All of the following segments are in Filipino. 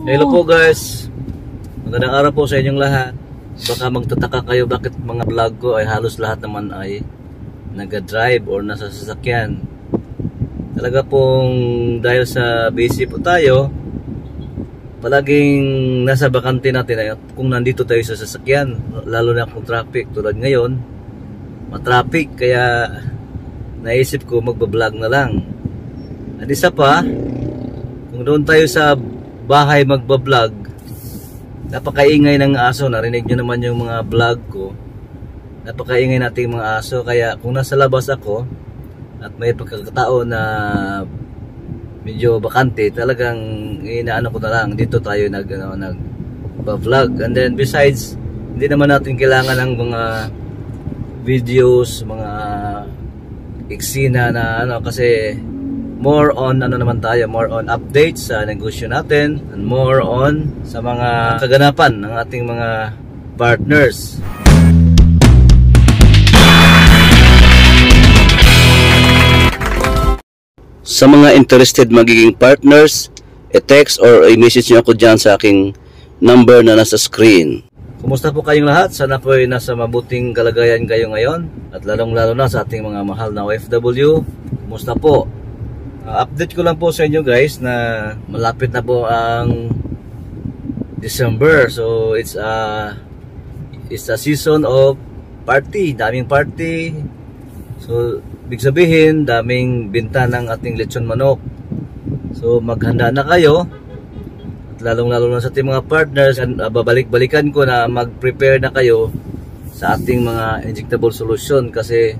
Hello po guys, magandang araw po sa inyong lahat. Baka magtataka kayo bakit mga vlog ko ay halos lahat naman ay nag-drive or nasa sasakyan. Talaga pong dahil sa busy po tayo, palaging nasa bakante natin ay kung nandito tayo sa sasakyan, lalo na kung traffic. Tulad ngayon, matraffic, kaya naisip ko magbablog na lang. At isa pa, kung doon tayo sa bahay magbablog, napakaingay ng aso. Narinig nyo naman yung mga vlog ko, napakaingay nating mga aso. Kaya kung nasa labas ako at may pagkakataon na medyo bakante, talagang inaano ko na lang, dito tayo nag-vlog. And then besides, hindi naman natin kailangan ng mga videos, mga eksena na kasi more on naman tayo, more on updates sa negosyo natin, and more on sa mga kaganapan ng ating mga partners. Sa mga interested magiging partners, i-text or i-message nyo ako dyan sa aking number na nasa screen. Kumusta po kayong lahat? Sana po ay nasa mabuting kalagayan kayo ngayon, at lalong-lalo na sa ating mga mahal na OFW. Kumusta po? Update ko lang po sa inyo guys na malapit na po ang December. So it's a season of party, daming party. So ibig sabihin, daming binta ng ating lechon manok. So maghanda na kayo, at lalong-lalo na sa ating mga partners. Babalik-balikan ko na mag-prepare na kayo sa ating mga injectable solution, kasi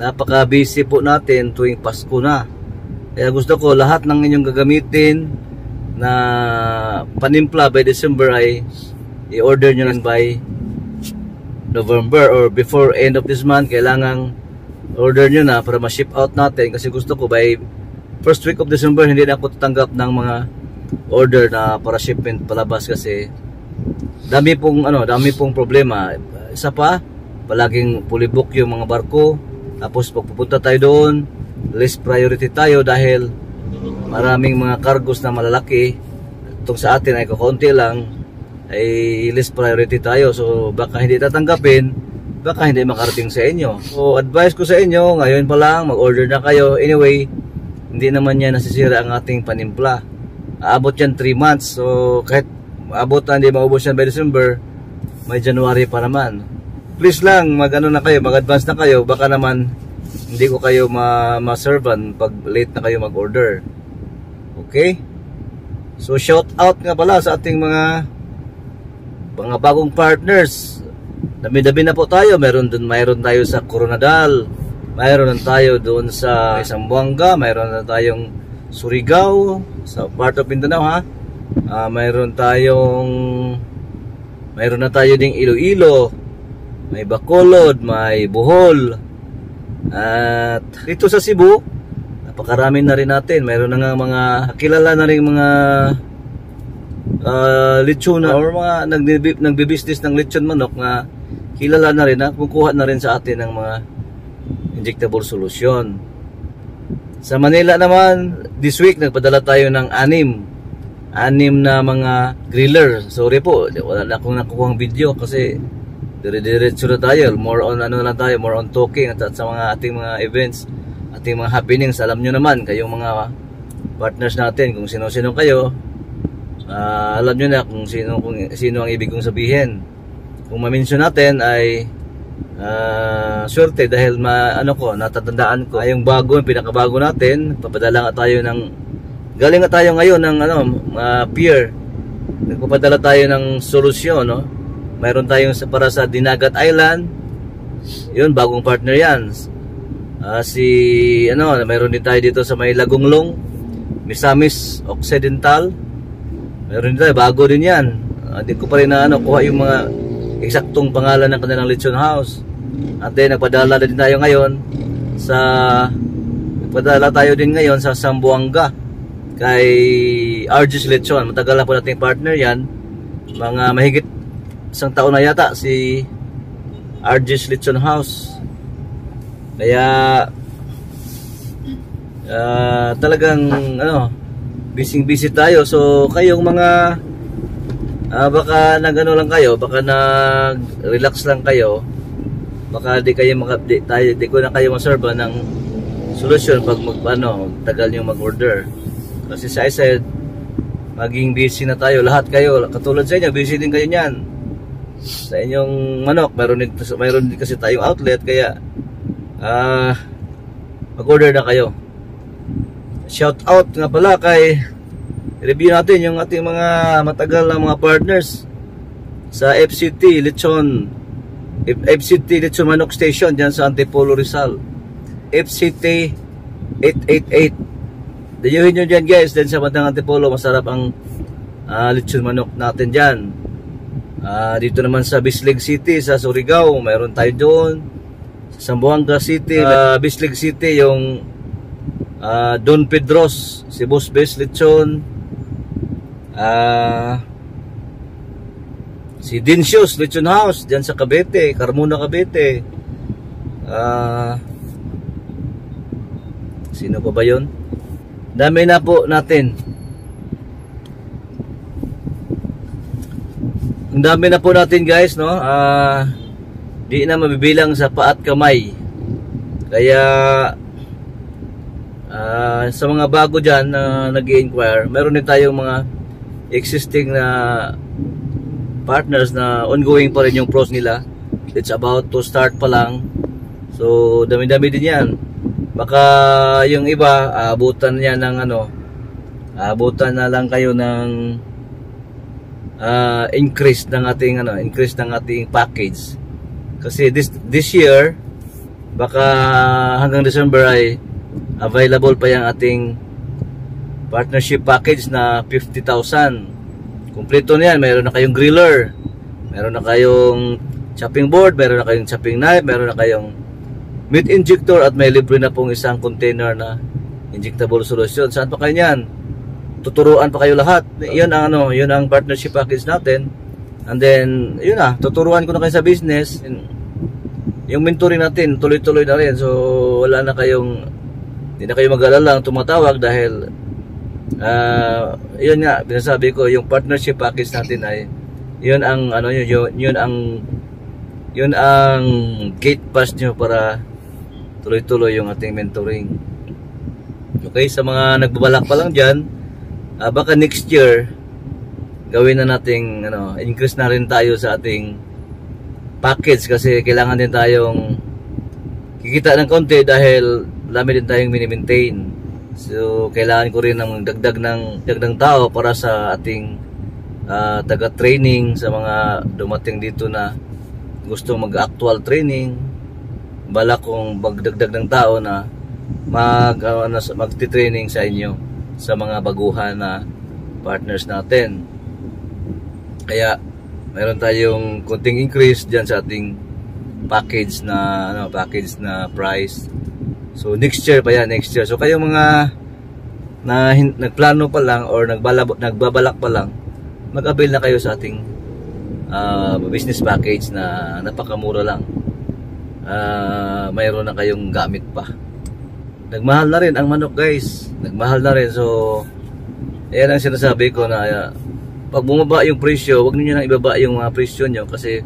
napaka-busy po natin tuwing Pasko na. Kaya gusto ko lahat ng inyong gagamitin na panimpla by December ay i-order nyo lang by November or before end of this month. Kailangang order nyo na para ma-ship out natin, kasi gusto ko by first week of December hindi na ako tatanggap ng mga order na para shipment palabas, kasi dami pong problema. Isa pa, palaging fully book yung mga barko, tapos pag pupunta tayo doon, list priority tayo dahil maraming mga cargos na malalaki. Itong sa atin ay kakunti lang, ay list priority tayo. So baka hindi tatanggapin, baka hindi makarating sa inyo. So advice ko sa inyo, ngayon pa lang mag-order na kayo. Anyway, hindi naman yan nasisira ang ating panimpla. Aabot yan 3 months. So kahit abot na hindi maubos yan by December, may January pa naman. Please lang na kayo, mag-advance na kayo. Baka naman hindi ko kayo ma-servan pag late na kayo mag-order. Okay? So shout out nga pala sa ating mga bagong partners. Dami-dami na po tayo. Mayroon tayo sa Coronadal, mayroon na tayo doon sa Zamboanga, mayroon na tayong Surigao sa part of Mindanao, ha. Mayroon na tayo ding Iloilo, may Bacolod, may Bohol. At dito sa Cebu, napakarami na rin natin. Mayroon na nga mga kilala na rin mga lechon or mga nagbe-business ng lechon manok na kilala na rin, na kukuha na rin sa atin ng mga injectable solution. Sa Manila naman, this week nagpadala tayo ng 6 na mga griller. Sorry po, wala na akong nakukuhang video kasi dire-diretso na tayo. More on more on talking at sa mga ating mga events, ating mga happenings. Alam nyo naman, kayong mga partners natin, kung sino-sino kayo, alam nyo na kung sino ang ibig kong sabihin. Kung ma-mention natin ay swerte, dahil natatandaan ko ay yung pinakabago natin. Papadala nga tayo galing nga tayo ngayon ng pier. Nagpapadala tayo ng solusyon, no? Mayroon tayong para sa Dinagat Island. Yun, bagong partner yan. Mayroon din tayo dito sa may Lagunglong, Misamis Occidental. Mayroon din tayo, bago din yan. Hindi ko pa rin kuha yung mga eksaktong pangalan ng kanilang lechon house. At then nagpadala tayo din ngayon sa Zamboanga kay RG's Lechon. Matagal na po nating partner yan, mga mahigit 1 taon na yata si RG's Lechon House. Kaya talagang busy tayo. So kayong mga baka nagano lang kayo, baka nag-relax lang kayo, baka di ko na kayo maserba ng solusyon pag tagal nyo mag-order. Kasi sa I said, maging busy na tayo, lahat kayo, katulad sa inyo, busy din kayo niyan. Sa inyong manok, mayroon din kasi tayong outlet, kaya mag-order na kayo. Shout out nga pala kay review natin yung ating mga matagal na mga partners sa FCT Lechon Manok Station dyan sa Antipolo, Rizal. FCT 888. Dayuhin nyo dyan guys, dyan sa bandang Antipolo, masarap ang lechon manok natin dyan. Dito naman sa Bislig City sa Surigao, mayroon tayo doon. Sa Zamboanga City, Bislig City, yung Don Pedros, si Boss Best Lechon. Si Dincios Lechon House dyan sa Cavite, Carmona, Cavite. Sino pa ba yun? Dami na po natin. Ang dami na po natin guys, no? Di na mabibilang sa paat kamay. Kaya sa mga bago dyan na nag-i-inquire, meron din tayong mga existing na partners na ongoing pa rin yung pros nila. It's about to start pa lang. So dami-dami din yan. Baka yung iba abutan niya ng abutan na lang kayo ng increase ng ating package. Kasi this year baka hanggang December ay available pa yung ating partnership package na 50,000. Kumpleto na yan. Meron na kayong griller, meron na kayong chopping board, meron na kayong chopping knife, meron na kayong meat injector, at may libre na pong isang container na injectable solution. Saan pa kayo yan? Tuturuan pa kayo lahat. Yun ang partnership package natin. And then yun tuturuan ko na kayo sa business. Yung mentoring natin tuloy-tuloy na rin. So hindi na kayo mag-alala tumatawag dahil yun nga, binasabi ko, yung partnership package natin ay yun ang gate pass nyo para tuloy-tuloy yung ating mentoring. Okay, sa mga nagbabalak pa lang dyan, baka next year gawin na nating increase na rin tayo sa ating package, kasi kailangan din tayong kikita ng konti dahil dami din tayong mini-maintain. So kailangan ko rin ng dagdag ng tao para sa ating taga-training, sa mga dumating dito na gusto mag-actual training. Balak kong magdagdag ng tao na magti-training sa inyo, sa mga baguhan na partners natin. Kaya mayroon tayong konting increase diyan sa ating package na price. So next year pa yan, next year. So kayo mga nagplano pa lang or nagbabalak pa lang, mag-avail na kayo sa ating business package na napakamura lang. Mayroon na kayong gamit pa. Nagmahal na rin ang manok guys, nagmahal na rin. So ayan ang sinasabi ko na pag bumaba yung presyo, huwag niyo nang ibaba yung presyo nyo, kasi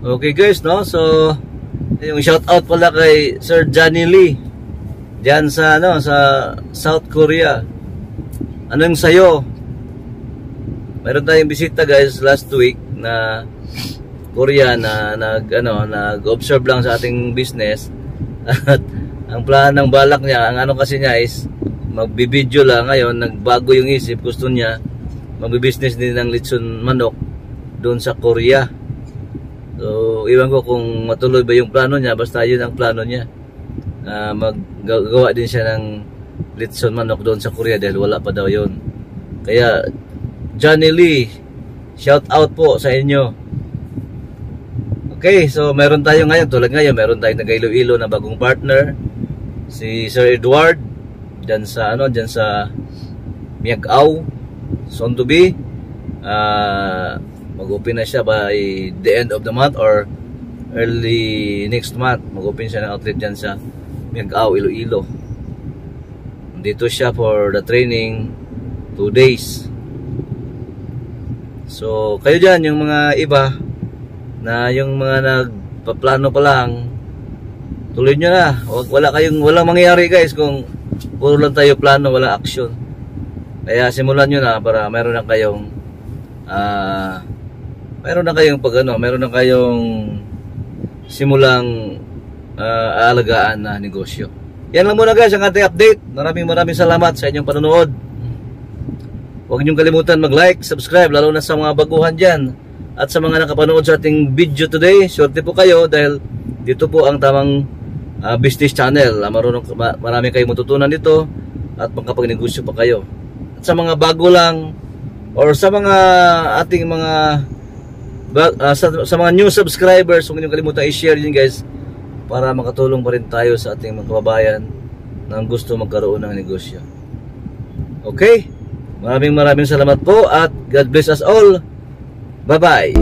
okay guys, no? So yung shout out pala kay Sir Johnny Lee diyan sa sa South Korea. Anong sayo? Meron tayong bisita guys last week na Korea na nag-observe lang sa ating business. At ang plan ng balak niya, ang kasi niya is magbibideo lang. Ngayon nagbago yung isip, gusto niya magbi-business din ng lechon manok doon sa Korea. So iwan ko kung matuloy ba yung plano niya, basta yun ang plano niya. Maggagawa din siya ng lechon manok doon sa Korea dahil wala pa daw yun. Kaya Johnny Lee, shout out po sa inyo. Okay, so meron tayo ngayon, tulad ngayon, meron tayong nag-Iloilo na bagong partner, si Sir Edward, dyan sa Miagao, soon to be. Mag-open na siya by the end of the month or early next month. Mag-open siya ng outlet dyan sa Miagao, Iloilo. Dito siya for the training 2 days. So kayo dyan, yung mga iba na yung mga nagpaplano pa lang, tuloy nyo na. Walang mangyayari guys kung puro lang tayo plano, wala action. Kaya simulan nyo na para meron na kayong meron na kayong simulang aalagaan na negosyo. Yan lang muna guys ang ating update. Maraming salamat sa inyong panonood. Huwag niyong kalimutan mag-like, subscribe, lalo na sa mga baguhan dyan. At sa mga nakapanood sa ating video today, swerte po kayo dahil dito po ang tamang business channel. Marami kayong matutunan dito at magkapagnegosyo pa kayo. At sa mga bago lang or sa mga ating mga sa mga new subscribers, huwag niyong kalimutan i-share yun guys para makatulong pa rin tayo sa ating mga kababayan na gusto magkaroon ng negosyo. Okay? Maraming salamat po at God bless us all. Bye-bye.